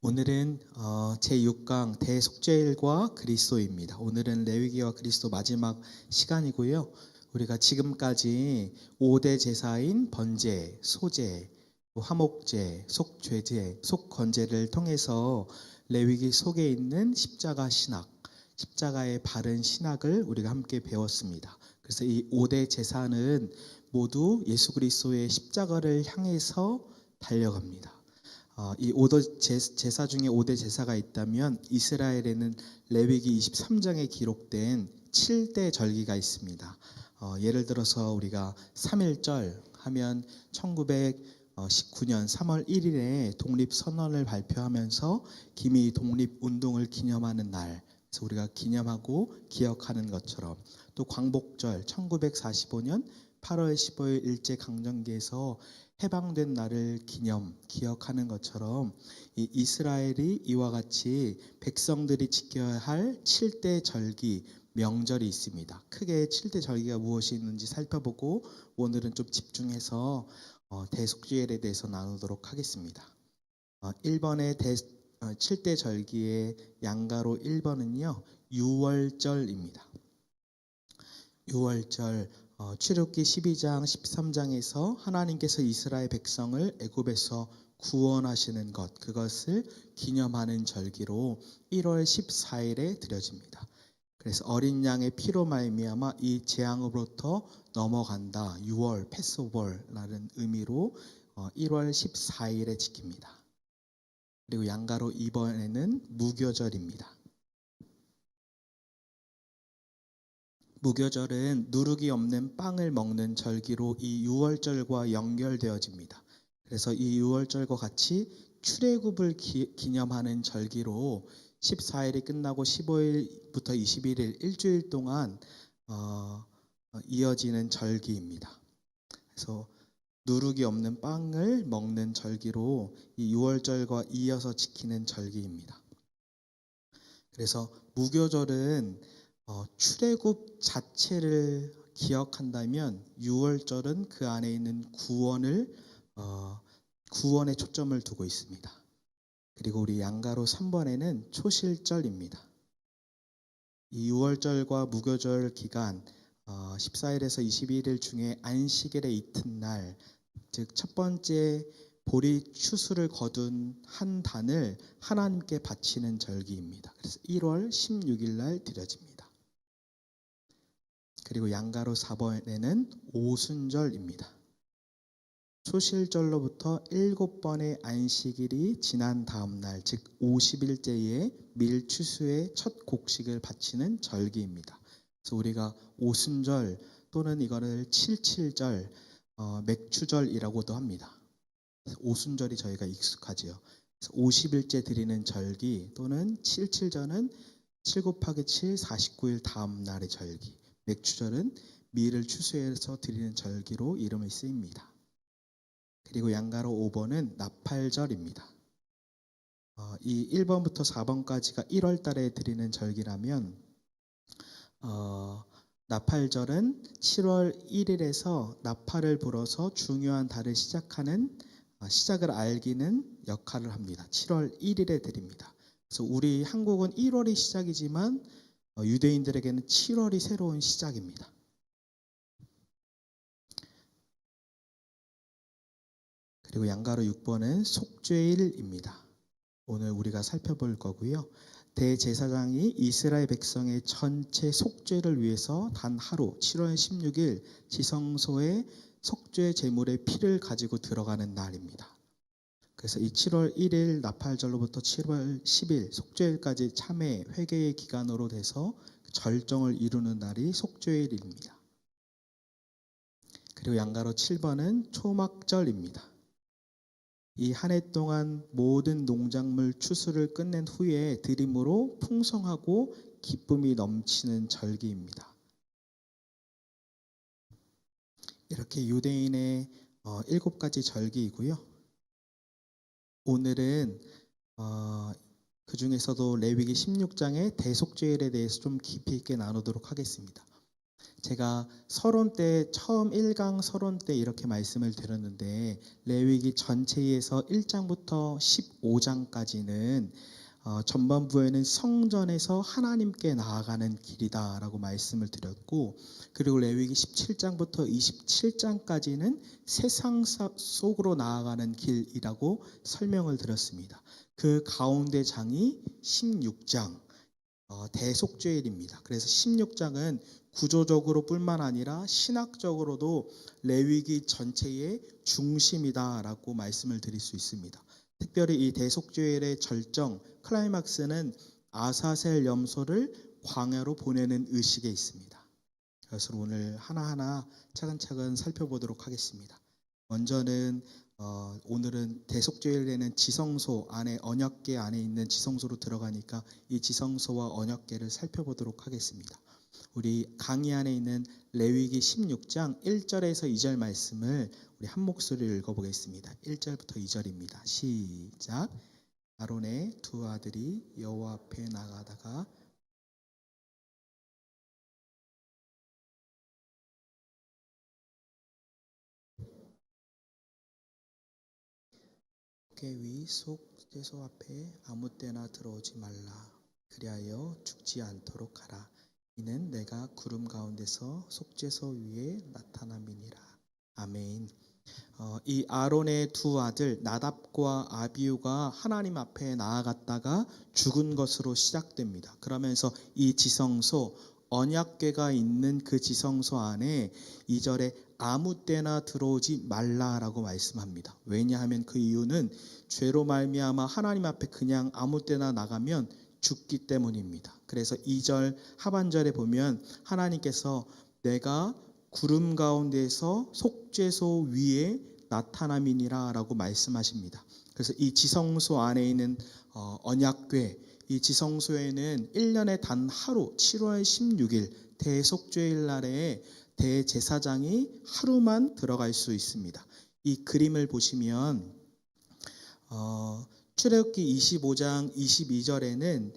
오늘은 제6강 대속죄일과 그리스도입니다. 오늘은 레위기와 그리스도 마지막 시간이고요. 우리가 지금까지 5대 제사인 번제, 소제, 또 화목제, 속죄제, 속건제를 통해서 레위기 속에 있는 십자가 신학, 십자가의 바른 신학을 우리가 함께 배웠습니다. 그래서 이 5대 제사는 모두 예수 그리스도의 십자가를 향해서 달려갑니다. 이 5대 제사 중에 5대 제사가 있다면 이스라엘에는 레위기 23장에 기록된 7대 절기가 있습니다. 예를 들어서 우리가 3.1절 하면 1919년 3월 1일에 독립선언을 발표하면서 기미 독립운동을 기념하는 날, 그래서 우리가 기념하고 기억하는 것처럼, 또 광복절 1945년 8월 15일 일제강점기에서 해방된 날을 기억하는 것처럼 이 이스라엘이 이와 같이 백성들이 지켜야 할 7대 절기 명절이 있습니다. 크게 7대 절기가 무엇이 있는지 살펴보고 오늘은 좀 집중해서 대속죄일에 대해서 나누도록 하겠습니다. 1번의 7대 절기의 양가로 1번은요. 유월절입니다. 유월절 출애굽기 12장 13장에서 하나님께서 이스라엘 백성을 애굽에서 구원하시는 것, 그것을 기념하는 절기로 1월 14일에 드려집니다. 그래서 어린 양의 피로 말미암아 이 재앙으로부터 넘어간다. 6월 패스오버라는 의미로 1월 14일에 지킵니다. 그리고 양가로 2번에는 무교절입니다. 무교절은 누룩이 없는 빵을 먹는 절기로 이 유월절과 연결되어집니다. 그래서 이 유월절과 같이 출애굽을 기념하는 절기로 14일이 끝나고 15일부터 21일 일주일 동안 이어지는 절기입니다. 그래서 누룩이 없는 빵을 먹는 절기로 이 유월절과 이어서 지키는 절기입니다. 그래서 무교절은 출애굽 자체를 기억한다면 유월절은 그 안에 있는 구원에 초점을 두고 있습니다. 그리고 우리 양가로 3번에는 초실절입니다. 이 유월절과 무교절 기간 14일에서 21일 중에 안식일의 이튿날, 즉 첫 번째 보리 추수를 거둔 한 단을 하나님께 바치는 절기입니다. 그래서 1월 16일 날 드려집니다. 그리고 양가로 4번에는 오순절입니다. 초실절로부터 7번의 안식일이 지난 다음 날, 즉 50일째에 밀추수의 첫 곡식을 바치는 절기입니다. 그래서 우리가 오순절 또는 이거를 77절, 맥추절이라고도 합니다. 오순절이 저희가 익숙하지요. 50일째 드리는 절기 또는 77절은 7 곱하기 7, 49일 다음 날의 절기. 맥추절은 밀을 추수해서 드리는 절기로 이름이 쓰입니다. 그리고 양가로 5번은 나팔절입니다. 이 1번부터 4번까지가 1월 달에 드리는 절기라면 나팔절은 7월 1일에서 나팔을 불어서 중요한 달을 시작을 알기는 역할을 합니다. 7월 1일에 드립니다. 그래서 우리 한국은 1월이 시작이지만 유대인들에게는 7월이 새로운 시작입니다. 그리고 양가로 6번은 속죄일입니다. 오늘 우리가 살펴볼 거고요. 대제사장이 이스라엘 백성의 전체 속죄를 위해서 단 하루 7월 16일 지성소에 속죄 제물의 피를 가지고 들어가는 날입니다. 그래서 이 7월 1일 나팔절로부터 7월 10일 속죄일까지 참회 회개의 기간으로 돼서 절정을 이루는 날이 속죄일입니다. 그리고 양가로 7번은 초막절입니다. 이 한 해 동안 모든 농작물 추수를 끝낸 후에 드림으로 풍성하고 기쁨이 넘치는 절기입니다. 이렇게 유대인의 7가지 절기이고요. 오늘은 그 중에서도 레위기 16장의 대속죄일에 대해서 좀 깊이 있게 나누도록 하겠습니다. 제가 서론 때 처음 1강 서론 때 이렇게 말씀을 드렸는데 레위기 전체에서 1장부터 15장까지는 전반부에는 성전에서 하나님께 나아가는 길이다라고 말씀을 드렸고, 그리고 레위기 17장부터 27장까지는 세상 속으로 나아가는 길이라고 설명을 드렸습니다. 그 가운데 장이 16장 대속죄일입니다. 그래서 16장은 구조적으로 뿐만 아니라 신학적으로도 레위기 전체의 중심이다라고 말씀을 드릴 수 있습니다. 특별히 이 대속죄일의 절정 클라이막스는 아사셀 염소를 광야로 보내는 의식에 있습니다. 그래서 오늘 하나하나 차근차근 살펴보도록 하겠습니다. 먼저는 오늘은 대속죄일에는 지성소 안에 언약궤 안에 있는 지성소로 들어가니까 이 지성소와 언약궤를 살펴보도록 하겠습니다. 우리 강의 안에 있는 레위기 16장 1절에서 2절 말씀을 우리 한 목소리로 읽어보겠습니다. 1절부터 2절입니다. 시작. 아론의 두 아들이 여호와 앞에 나가다가 위 속죄소 앞에 아무 때나 들어오지 말라. 그리하여 죽지 않도록 하라. 이는 내가 구름 가운데서 속죄소 위에 나타남이니라. 아멘. 이 아론의 두 아들 나답과 아비후가 하나님 앞에 나아갔다가 죽은 것으로 시작됩니다. 그러면서 이 지성소 언약궤가 있는 그 지성소 안에 2절에 아무 때나 들어오지 말라라고 말씀합니다. 왜냐하면 그 이유는 죄로 말미암아 하나님 앞에 그냥 아무 때나 나가면 죽기 때문입니다. 그래서 2절 하반절에 보면 하나님께서 내가 구름 가운데서 속죄소 위에 나타남이니라 라고 말씀하십니다. 그래서 이 지성소 안에 있는 언약궤, 이 지성소에는 1년에 단 하루 7월 16일 대속죄일 날에 대제사장이 하루만 들어갈 수 있습니다. 이 그림을 보시면 출애굽기 25장 22절에는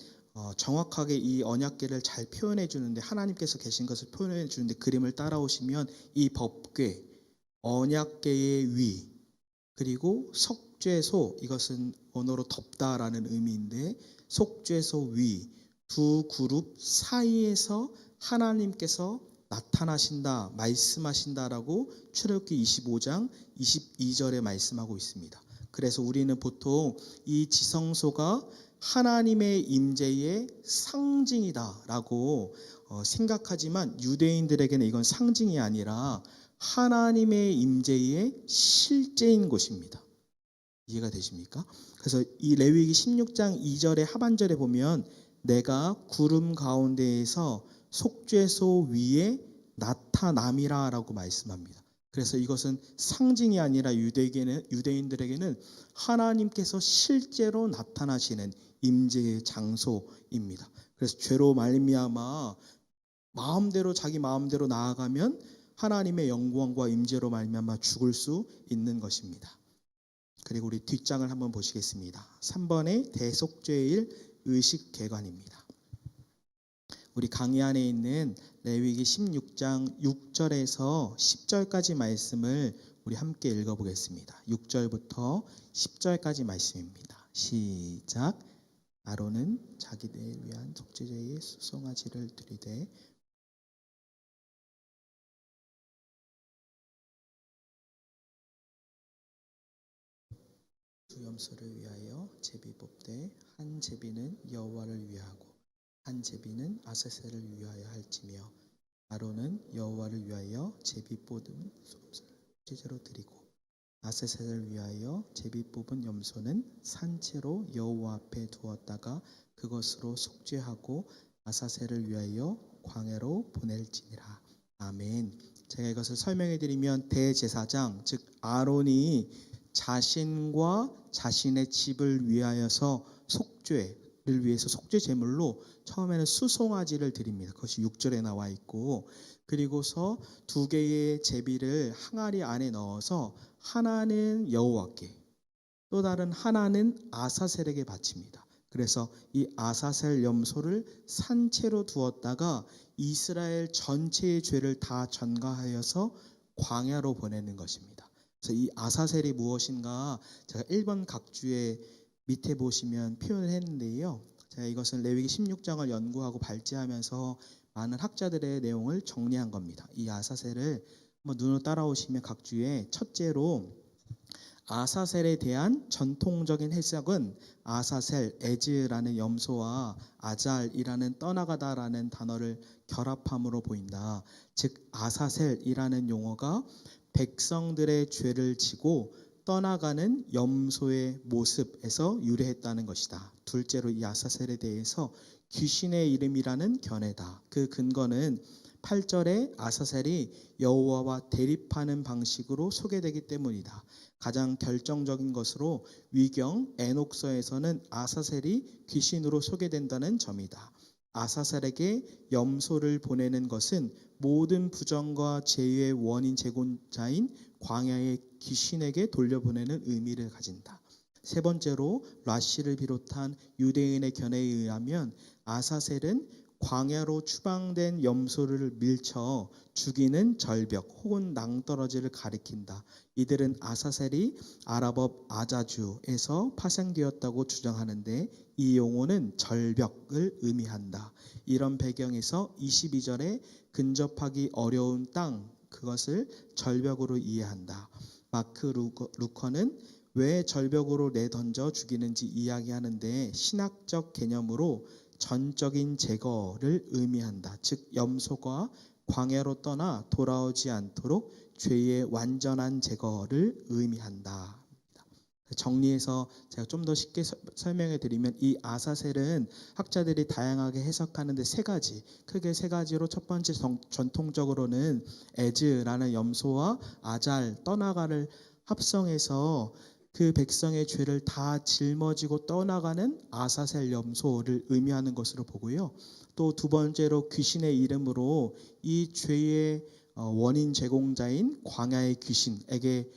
정확하게 이 언약궤를 잘 표현해 주는데 하나님께서 계신 것을 표현해 주는데 그림을 따라오시면 이 법궤, 언약궤의 위, 그리고 속죄소, 이것은 언어로 덮다라는 의미인데 속죄소 위 두 그룹 사이에서 하나님께서 나타나신다, 말씀하신다라고 출애굽기 25장 22절에 말씀하고 있습니다. 그래서 우리는 보통 이 지성소가 하나님의 임재의 상징이다라고 생각하지만 유대인들에게는 이건 상징이 아니라 하나님의 임재의 실제인 곳입니다. 이해가 되십니까? 그래서 이 레위기 16장 2절의 하반절에 보면 내가 구름 가운데에서 속죄소 위에 나타남이라라고 말씀합니다. 그래서 이것은 상징이 아니라 유대인들에게는 하나님께서 실제로 나타나시는 임재의 장소입니다. 그래서 죄로 말미암아 자기 마음대로 나아가면 하나님의 영광과 임재로 말미암아 죽을 수 있는 것입니다. 그리고 우리 뒷장을 한번 보시겠습니다. 3번의 대속죄일 의식개관입니다. 우리 강의 안에 있는 레위기 16장 6절에서 10절까지 말씀을 우리 함께 읽어보겠습니다. 6절부터 10절까지 말씀입니다. 시작. 아론은 자기를 위한 속죄제의 수송아지를 드리되 두 염소를 위하여 제비 뽑되 한 제비는 여호와를 위하고 한 제비는 아사셀을 위하여 할지며 아론은 여호와를 위하여 제비 뽑은 속죄제로 드리고 아사셀을 위하여 제비 뽑은 염소는 산채로 여호와 앞에 두었다가 그것으로 속죄하고 아사셀을 위하여 광야로 보낼지니라. 아멘. 제가 이것을 설명해 드리면 대제사장 즉 아론이 자신과 자신의 집을 위하여서 속죄를 위해서 속죄 제물로 처음에는 수송아지를 드립니다. 그것이 6절에 나와 있고 그리고서 두 개의 제비를 항아리 안에 넣어서 하나는 여호와께 또 다른 하나는 아사셀에게 바칩니다. 그래서 이 아사셀 염소를 산채로 두었다가 이스라엘 전체의 죄를 다 전가하여서 광야로 보내는 것입니다. 그래서 이 아사셀이 무엇인가 제가 1번 각주에 밑에 보시면 표현을 했는데요. 제가 이것은 레위기 16장을 연구하고 발제하면서 많은 학자들의 내용을 정리한 겁니다. 이 아사셀을 한번 눈으로 따라오시면 각주에 첫째로 아사셀에 대한 전통적인 해석은 아사셀, 에즈라는 염소와 아잘이라는 떠나가다라는 단어를 결합함으로 보인다. 즉 아사셀이라는 용어가 백성들의 죄를 지고 떠나가는 염소의 모습에서 유래했다는 것이다. 둘째로 이 아사셀에 대해서 귀신의 이름이라는 견해다. 그 근거는 8절에 아사셀이 여호와와 대립하는 방식으로 소개되기 때문이다. 가장 결정적인 것으로 위경 에녹서에서는 아사셀이 귀신으로 소개된다는 점이다. 아사셀에게 염소를 보내는 것은 모든 부정과 죄의 원인 제공자인 광야의 귀신에게 돌려보내는 의미를 가진다. 세 번째로 라시를 비롯한 유대인의 견해에 의하면 아사셀은 광야로 추방된 염소를 밀쳐 죽이는 절벽 혹은 낭떠러지를 가리킨다. 이들은 아사셀이 아랍어 아자주에서 파생되었다고 주장하는데 이 용어는 절벽을 의미한다. 이런 배경에서 22절에 근접하기 어려운 땅, 그것을 절벽으로 이해한다. 마크 루커는 왜 절벽으로 내던져 죽이는지 이야기하는데 신학적 개념으로 전적인 제거를 의미한다. 즉 염소가 광야로 떠나 돌아오지 않도록 죄의 완전한 제거를 의미한다. 정리해서 제가 좀 더 쉽게 설명해 드리면 이 아사셀은 학자들이 다양하게 해석하는데 크게 세 가지로 첫 번째 전통적으로는 에즈라는 염소와 아잘 떠나가를 합성해서 그 백성의 죄를 다 짊어지고 떠나가는 아사셀 염소를 의미하는 것으로 보고요. 또 두 번째로 귀신의 이름으로 이 죄의 원인 제공자인 광야의 귀신에게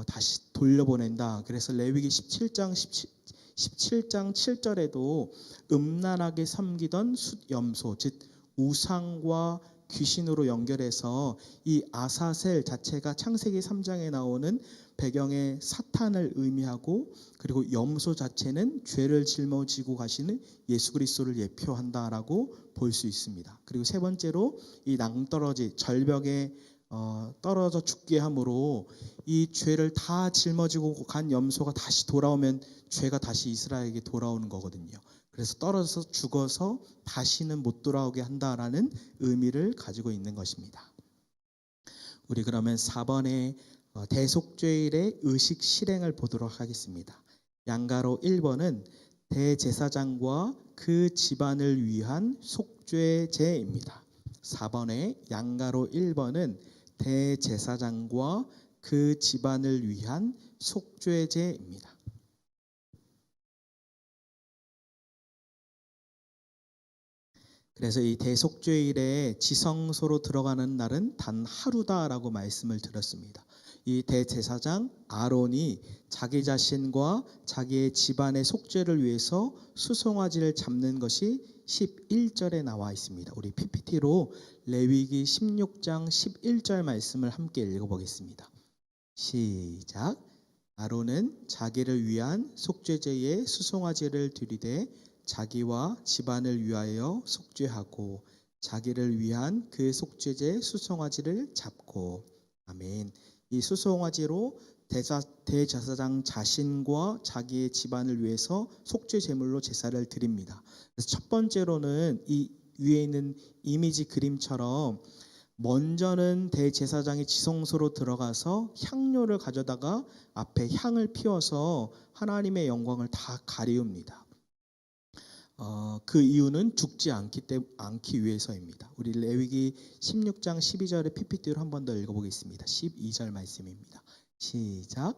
다시 돌려보낸다. 그래서 레위기 17장 7절에도 음란하게 섬기던 숫염소, 즉 우상과 귀신으로 연결해서 이 아사셀 자체가 창세기 3장에 나오는 배경의 사탄을 의미하고 그리고 염소 자체는 죄를 짊어지고 가시는 예수 그리스도를 예표한다라고 볼 수 있습니다. 그리고 세 번째로 이 낭떠러지 절벽에 떨어져 죽게 함으로 이 죄를 다 짊어지고 간 염소가 다시 돌아오면 죄가 다시 이스라엘에게 돌아오는 거거든요. 그래서 떨어져서 죽어서 다시는 못 돌아오게 한다라는 의미를 가지고 있는 것입니다. 우리 그러면 4번의 대속죄일의 의식 실행을 보도록 하겠습니다. 양가로 1번은 대제사장과 그 집안을 위한 속죄제입니다. 4번의 양가로 1번은 대제사장과 그 집안을 위한 속죄제입니다. 그래서 이 대속죄일에 지성소로 들어가는 날은 단 하루다라고 말씀을 드렸습니다. 이 대제사장 아론이 자기 자신과 자기의 집안의 속죄를 위해서 수송아지를 잡는 것이 11절에 나와 있습니다. 우리 PPT로 레위기 16장 11절 말씀을 함께 읽어보겠습니다. 시작. 아론은 자기를 위한 속죄제에 수송아지를 드리되 자기와 집안을 위하여 속죄하고 자기를 위한 그 속죄제 수송아지를 잡고. 아멘. 이 수송아지로 대제사장 자신과 자기의 집안을 위해서 속죄 제물로 제사를 드립니다. 그래서 첫 번째로는 이 위에 있는 이미지 그림처럼 먼저는 대제사장이 지성소로 들어가서 향료를 가져다가 앞에 향을 피워서 하나님의 영광을 다 가리웁니다. 그 이유는 죽지 않기 위해서입니다. 우리 레위기 16장 12절의 PPT로 한 번 더 읽어보겠습니다. 12절 말씀입니다. 시작.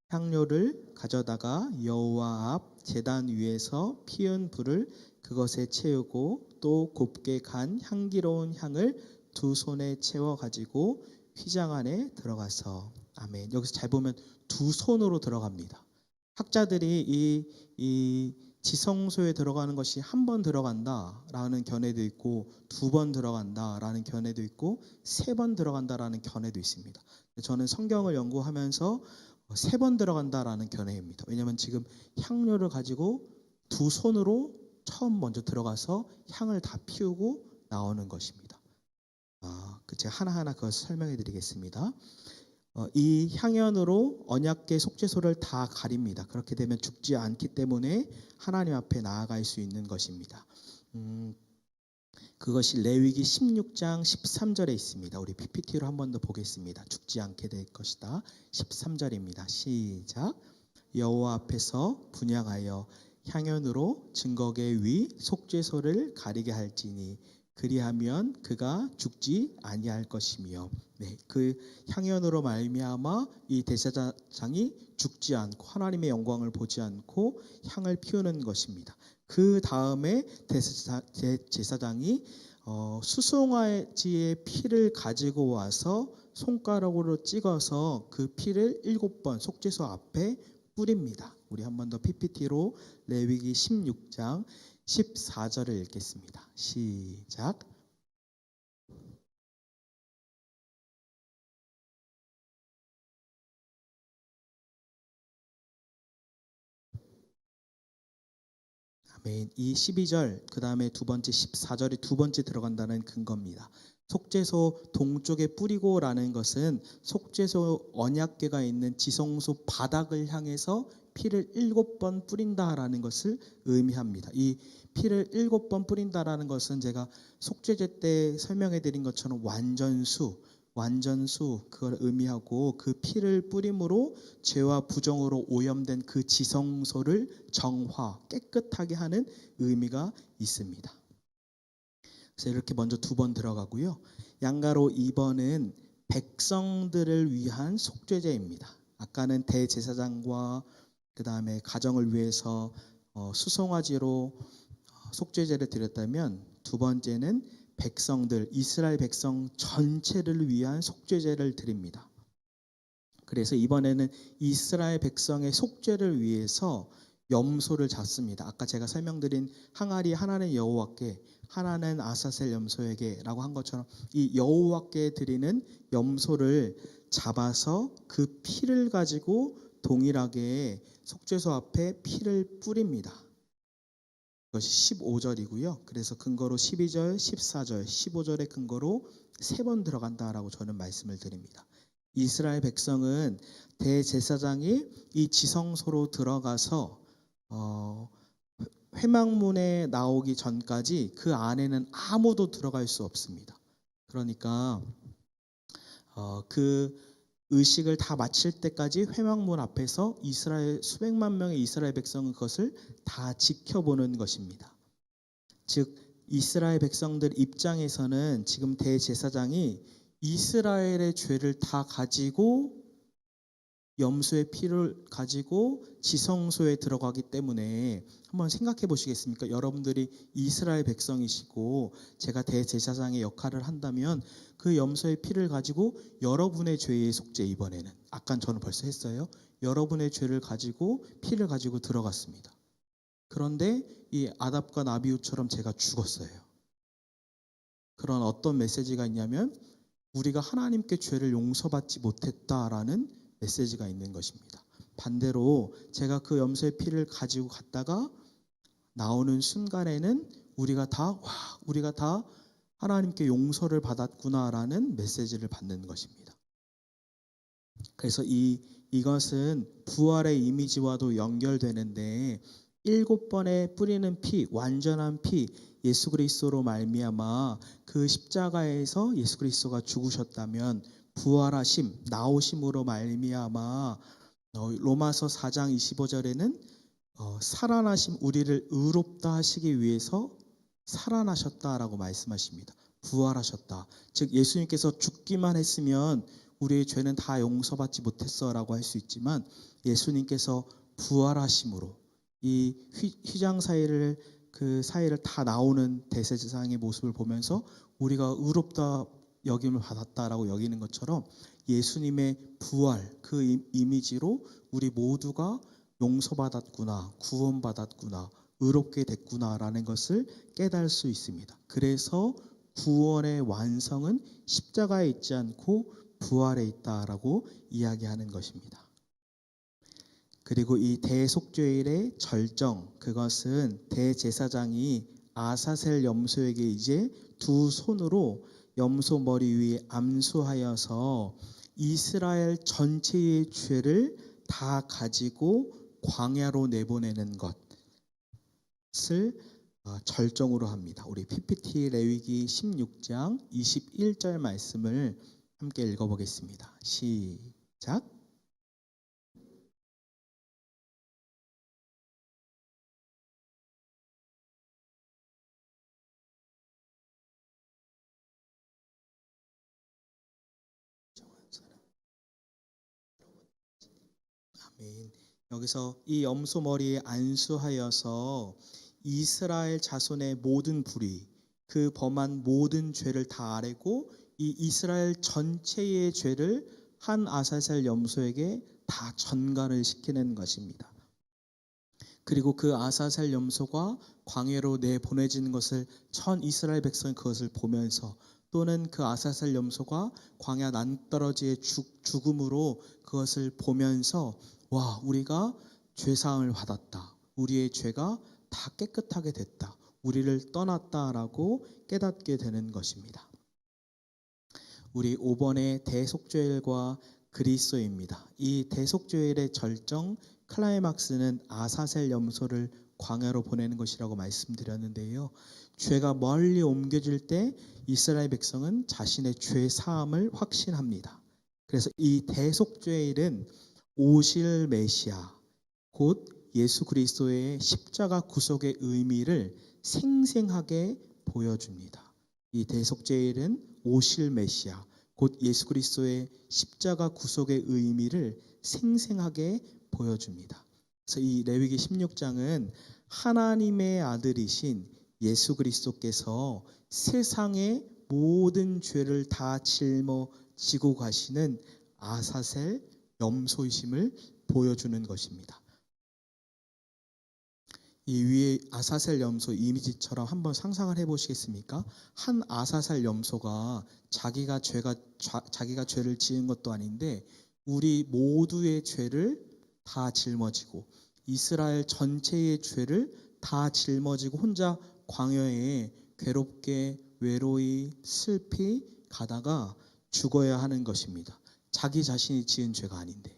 향료를 가져다가 여호와 앞 제단 위에서 피운 불을 그것에 채우고 또 곱게 간 향기로운 향을 두 손에 채워 가지고 휘장 안에 들어가서. 아멘. 여기서 잘 보면 두 손으로 들어갑니다. 학자들이 이 지성소에 들어가는 것이 한 번 들어간다라는 견해도 있고, 두 번 들어간다라는 견해도 있고, 세 번 들어간다라는 견해도 있습니다. 저는 성경을 연구하면서 세 번 들어간다라는 견해입니다. 왜냐하면 지금 향료를 가지고 두 손으로 처음 먼저 들어가서 향을 다 피우고 나오는 것입니다. 제가 하나하나 그걸 설명해 드리겠습니다. 이 향연으로 언약궤 속죄소를 다 가립니다. 그렇게 되면 죽지 않기 때문에 하나님 앞에 나아갈 수 있는 것입니다. 그것이 레위기 16장 13절에 있습니다. 우리 PPT로 한 번 더 보겠습니다. 죽지 않게 될 것이다. 13절입니다. 시작. 여호와 앞에서 분향하여 향연으로 증거궤 위 속죄소를 가리게 할지니 그리하면 그가 죽지 아니할 것이며. 그 향연으로 말미암아 이 대제사장이 죽지 않고 하나님의 영광을 보지 않고 향을 피우는 것입니다. 그 다음에 제사장이 수송아지의 피를 가지고 와서 손가락으로 찍어서 그 피를 7번 속죄소 앞에 뿌립니다. 우리 한 번 더 PPT로 레위기 16장 14절을 읽겠습니다. 시작. 아멘. 이 12절 그 다음에 두 번째 14절이 두 번째 들어간다는 근거입니다. 속죄소 동쪽에 뿌리고라는 것은 속죄소 언약궤가 있는 지성소 바닥을 향해서 피를 7번 뿌린다라는 것을 의미합니다. 이 피를 7번 뿌린다라는 것은 제가 속죄제 때 설명해 드린 것처럼 완전수 그걸 의미하고, 그 피를 뿌림으로 죄와 부정으로 오염된 그 지성소를 정화, 깨끗하게 하는 의미가 있습니다. 그래서 이렇게 먼저 두 번 들어가고요. 양가로 2번은 백성들을 위한 속죄제입니다. 아까는 대제사장과 그 다음에 가정을 위해서 수송아지로 속죄제를 드렸다면, 두 번째는 백성들, 이스라엘 백성 전체를 위한 속죄제를 드립니다. 그래서 이번에는 이스라엘 백성의 속죄를 위해서 염소를 잡습니다. 아까 제가 설명드린 항아리 하나는 여호와께, 하나는 아사셀 염소에게라고 한 것처럼 이 여호와께 드리는 염소를 잡아서 그 피를 가지고 동일하게 속죄소 앞에 피를 뿌립니다. 이것이 15절이고요. 그래서 근거로 12절, 14절, 15절의 근거로 세 번 들어간다라고 저는 말씀을 드립니다. 이스라엘 백성은 대제사장이 이 지성소로 들어가서 회막문에 나오기 전까지 그 안에는 아무도 들어갈 수 없습니다. 그러니까 그 의식을 다 마칠 때까지 회막문 앞에서 수백만 명의 이스라엘 백성은 그것을 다 지켜보는 것입니다. 즉 이스라엘 백성들 입장에서는 지금 대제사장이 이스라엘의 죄를 다 가지고 염소의 피를 가지고 지성소에 들어가기 때문에, 한번 생각해 보시겠습니까? 여러분들이 이스라엘 백성이시고 제가 대제사장의 역할을 한다면 그 염소의 피를 가지고 여러분의 죄의 속죄, 이번에는 아까 저는 벌써 했어요. 여러분의 죄를 가지고 피를 가지고 들어갔습니다. 그런데 이 아답과 나비우처럼 제가 죽었어요. 그런 어떤 메시지가 있냐면 우리가 하나님께 죄를 용서받지 못했다라는 메시지가 있는 것입니다. 반대로 제가 그 염소의 피를 가지고 갔다가 나오는 순간에는 우리가 다 하나님께 용서를 받았구나라는 메시지를 받는 것입니다. 그래서 이것은 부활의 이미지와도 연결되는데, 7번에 뿌리는 피, 완전한 피, 예수 그리스도로 말미암아 그 십자가에서 예수 그리스도가 죽으셨다면 부활하심, 나오심으로 말미암아 로마서 4장 25절에는 살아나심, 우리를 의롭다 하시기 위해서 살아나셨다라고 말씀하십니다. 부활하셨다. 즉 예수님께서 죽기만 했으면 우리의 죄는 다 용서받지 못했어라고 할 수 있지만, 예수님께서 부활하심으로 이 휘장 사이를 다 나오는 대제사장의 모습을 보면서 우리가 의롭다 여김을 받았다라고 여기는 것처럼, 예수님의 부활, 그 이미지로 우리 모두가 용서받았구나, 구원받았구나, 의롭게 됐구나라는 것을 깨달을 수 있습니다. 그래서 구원의 완성은 십자가에 있지 않고 부활에 있다라고 이야기하는 것입니다. 그리고 이 대속죄일의 절정, 그것은 대제사장이 아사셀 염소에게 이제 두 손으로 염소 머리 위에 암수하여서 이스라엘 전체의 죄를 다 가지고 광야로 내보내는 것을 절정으로 합니다. 우리 PPT 레위기 16장 21절 말씀을 함께 읽어보겠습니다. 시작. 아멘. 여기서 이 염소 머리에 안수하여서 이스라엘 자손의 모든 불의, 그 범한 모든 죄를 다 아뢰고 이 이스라엘 전체의 죄를 한 아사셀 염소에게 다 전가를 시키는 것입니다. 그리고 그 아사셀 염소가 광야로 내보내지는 것을 전 이스라엘 백성이 그것을 보면서, 또는 그 아사셀 염소가 광야 낭떠러지의 죽음으로 그것을 보면서, 와, 우리가 죄사함을 받았다, 우리의 죄가 다 깨끗하게 됐다, 우리를 떠났다라고 깨닫게 되는 것입니다. 우리 5번의 대속죄일과 그리스도입니다. 이 대속죄일의 절정 클라이막스는 아사셀 염소를 광야로 보내는 것이라고 말씀드렸는데요. 죄가 멀리 옮겨질 때 이스라엘 백성은 자신의 죄 사함을 확신합니다. 그래서 이 대속죄일은 오실 메시아, 곧 예수 그리스도의 십자가 구속의 의미를 생생하게 보여줍니다. 이 대속죄일은 오실 메시아, 곧 예수 그리스도의 십자가 구속의 의미를 생생하게 보여줍니다. 그래서 이 레위기 16장은 하나님의 아들이신 예수 그리스도께서 세상의 모든 죄를 다 짊어지고 가시는 아사셀 염소이심을 보여주는 것입니다. 이 위에 아사셀 염소 이미지처럼 한번 상상을 해보시겠습니까? 한 아사셀 염소가 자기가 죄를 지은 것도 아닌데 우리 모두의 죄를 다 짊어지고 이스라엘 전체의 죄를 다 짊어지고 혼자 광야에 괴롭게 외로이 슬피 가다가 죽어야 하는 것입니다. 자기 자신이 지은 죄가 아닌데.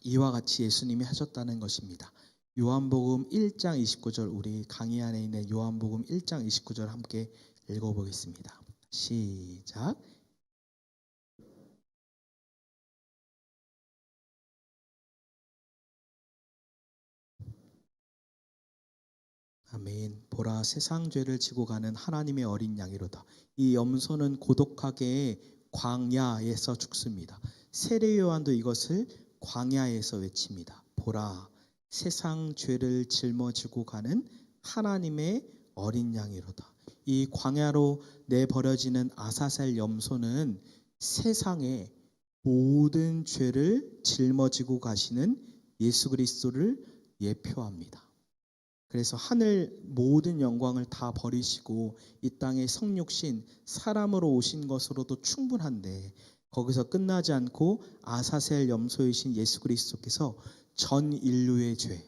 이와 같이 예수님이 하셨다는 것입니다. 요한복음 1장 29절, 우리 강의 안에 있는 요한복음 1장 29절 함께 읽어보겠습니다. 시작. 아멘. 보라, 세상 죄를 지고 가는 하나님의 어린 양이로다. 이 염소는 고독하게 광야에서 죽습니다. 세례 요한도 이것을 광야에서 외칩니다. 보라, 세상 죄를 짊어지고 가는 하나님의 어린 양이로다. 이 광야로 내버려지는 아사셀 염소는 세상의 모든 죄를 짊어지고 가시는 예수 그리스도를 예표합니다. 그래서 하늘 모든 영광을 다 버리시고 이 땅에 성육신 사람으로 오신 것으로도 충분한데, 거기서 끝나지 않고 아사셀 염소이신 예수 그리스도께서 전 인류의 죄,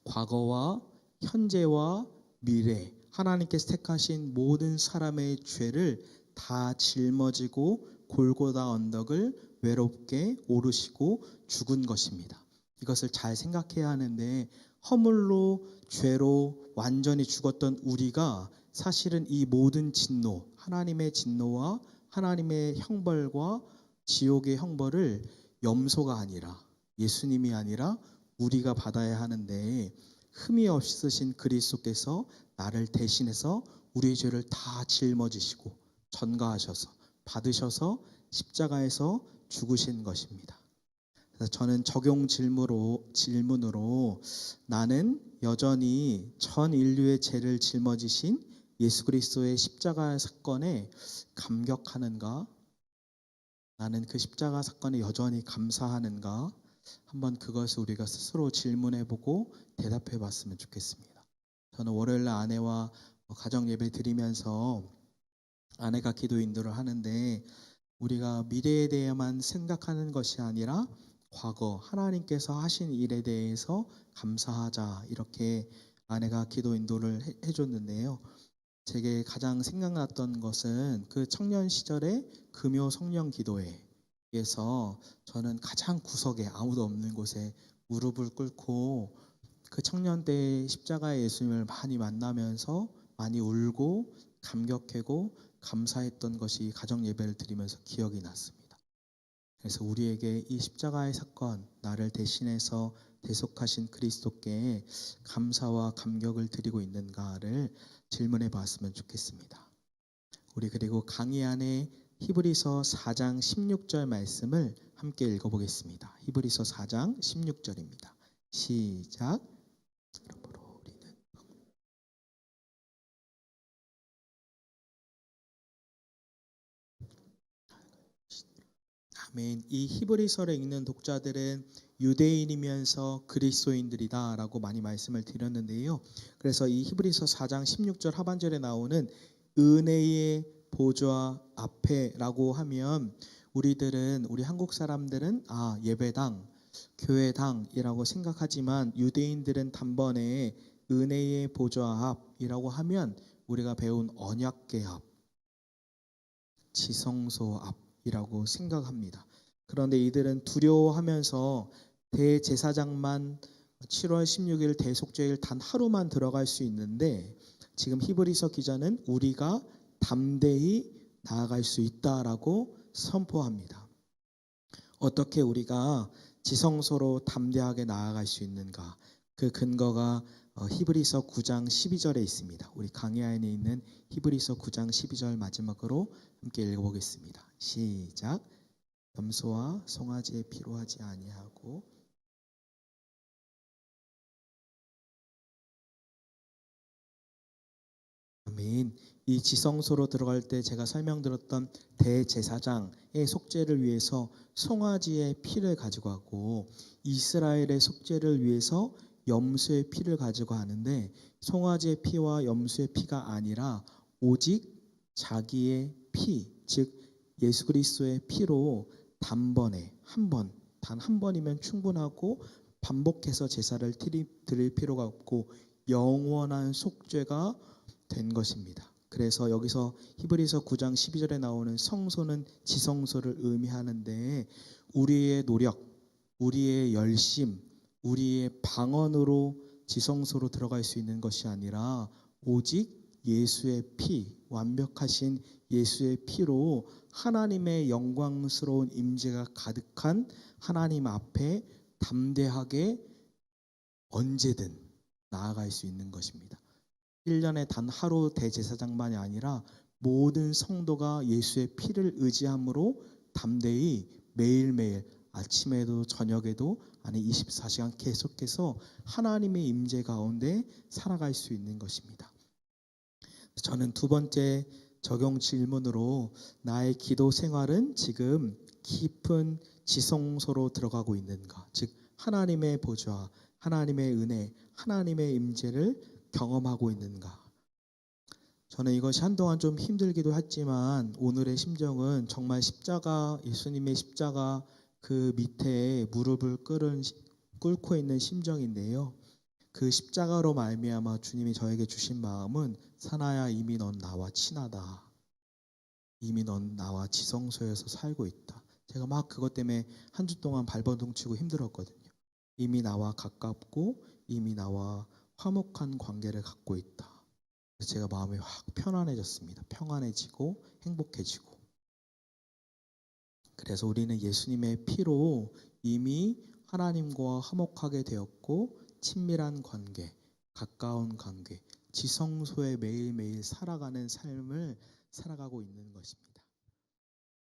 과거와 현재와 미래, 하나님께서 택하신 모든 사람의 죄를 다 짊어지고 골고다 언덕을 외롭게 오르시고 죽은 것입니다. 이것을 잘 생각해야 하는데, 허물로 죄로 완전히 죽었던 우리가 사실은 이 모든 진노, 하나님의 진노와 하나님의 형벌과 지옥의 형벌을 염소가 아니라, 예수님이 아니라 우리가 받아야 하는데, 흠이 없으신 그리스도께서 나를 대신해서 우리의 죄를 다 짊어지시고 전가하셔서 받으셔서 십자가에서 죽으신 것입니다. 그래서 저는 적용 질문으로 나는 여전히 전 인류의 죄를 짊어지신 예수 그리스도의 십자가 사건에 감격하는가? 나는 그 십자가 사건에 여전히 감사하는가? 한번 그것을 우리가 스스로 질문해보고 대답해봤으면 좋겠습니다. 저는 월요일 날 아내와 가정 예배 드리면서 아내가 기도 인도를 하는데 우리가 미래에 대해만 생각하는 것이 아니라 과거 하나님께서 하신 일에 대해서 감사하자 이렇게 아내가 기도 인도를 해줬는데요. 제게 가장 생각났던 것은 그 청년 시절의 금요 성령 기도회에서 저는 가장 구석에 아무도 없는 곳에 무릎을 꿇고 그 청년 때 십자가의 예수님을 많이 만나면서 많이 울고 감격하고 감사했던 것이 가정 예배를 드리면서 기억이 났습니다. 그래서 우리에게 이 십자가의 사건, 나를 대신해서 대속하신 그리스도께 감사와 감격을 드리고 있는가를 질문해 봤으면 좋겠습니다. 우리 그리고 강의 안에 히브리서 4장 16절 말씀을 함께 읽어보겠습니다. 히브리서 4장 16절입니다. 시작. 아멘. 이 히브리서를 읽는 독자들은 유대인이면서 그리스도인들이다라고 많이 말씀을 드렸는데요. 그래서 이 히브리서 4장 16절 하반절에 나오는 은혜의 보좌 앞에라고 하면 우리 한국 사람들은 예배당, 교회당이라고 생각하지만 유대인들은 단번에 은혜의 보좌 앞이라고 하면 우리가 배운 언약궤 앞, 지성소 앞이라고 생각합니다. 그런데 이들은 두려워하면서 대제사장만 7월 16일 대속죄일 단 하루만 들어갈 수 있는데 지금 히브리서 기자는 우리가 담대히 나아갈 수 있다라고 선포합니다. 어떻게 우리가 지성소로 담대하게 나아갈 수 있는가? 그 근거가 히브리서 9장 12절에 있습니다. 우리 강의 안에 있는 히브리서 9장 12절 마지막으로 함께 읽어보겠습니다. 시작. 염소와 송아지에 피로 하지 아니하고 아멘. 이 지성소로 들어갈 때 제가 설명드렸던 대제사장의 속죄를 위해서 송아지의 피를 가지고 가고 이스라엘의 속죄를 위해서 염소의 피를 가지고 가는데 송아지의 피와 염소의 피가 아니라 오직 자기의 피, 즉 예수 그리스도의 피로 단번에 단 한 번이면 충분하고 반복해서 제사를 드릴 필요가 없고 영원한 속죄가 된 것입니다. 그래서 여기서 히브리서 9장 12절에 나오는 성소는 지성소를 의미하는데 우리의 노력, 우리의 열심, 우리의 방언으로 지성소로 들어갈 수 있는 것이 아니라 오직 예수의 피, 완벽하신 예수의 피로 하나님의 영광스러운 임재가 가득한 하나님 앞에 담대하게 언제든 나아갈 수 있는 것입니다. 1년에 단 하루 대제사장만이 아니라 모든 성도가 예수의 피를 의지함으로 담대히 매일매일 아침에도 저녁에도 24시간 계속해서 하나님의 임재 가운데 살아갈 수 있는 것입니다. 저는 두 번째 적용 질문으로 나의 기도 생활은 지금 깊은 지성소로 들어가고 있는가? 즉 하나님의 보좌, 하나님의 은혜, 하나님의 임재를 경험하고 있는가? 저는 이것이 한동안 좀 힘들기도 했지만 오늘의 심정은 정말 예수님의 십자가 그 밑에 무릎을 꿇고 있는 심정인데요. 그 십자가로 말미암아 주님이 저에게 주신 마음은 사나야 이미 넌 나와 친하다. 이미 넌 나와 지성소에서 살고 있다. 제가 막 그것 때문에 한 주 동안 발버둥 치고 힘들었거든요. 이미 나와 가깝고 이미 나와 화목한 관계를 갖고 있다. 그래서 제가 마음이 확 편안해졌습니다. 평안해지고 행복해지고. 그래서 우리는 예수님의 피로 이미 하나님과 화목하게 되었고 친밀한 관계, 가까운 관계, 지성소에 매일매일 살아가는 삶을 살아가고 있는 것입니다.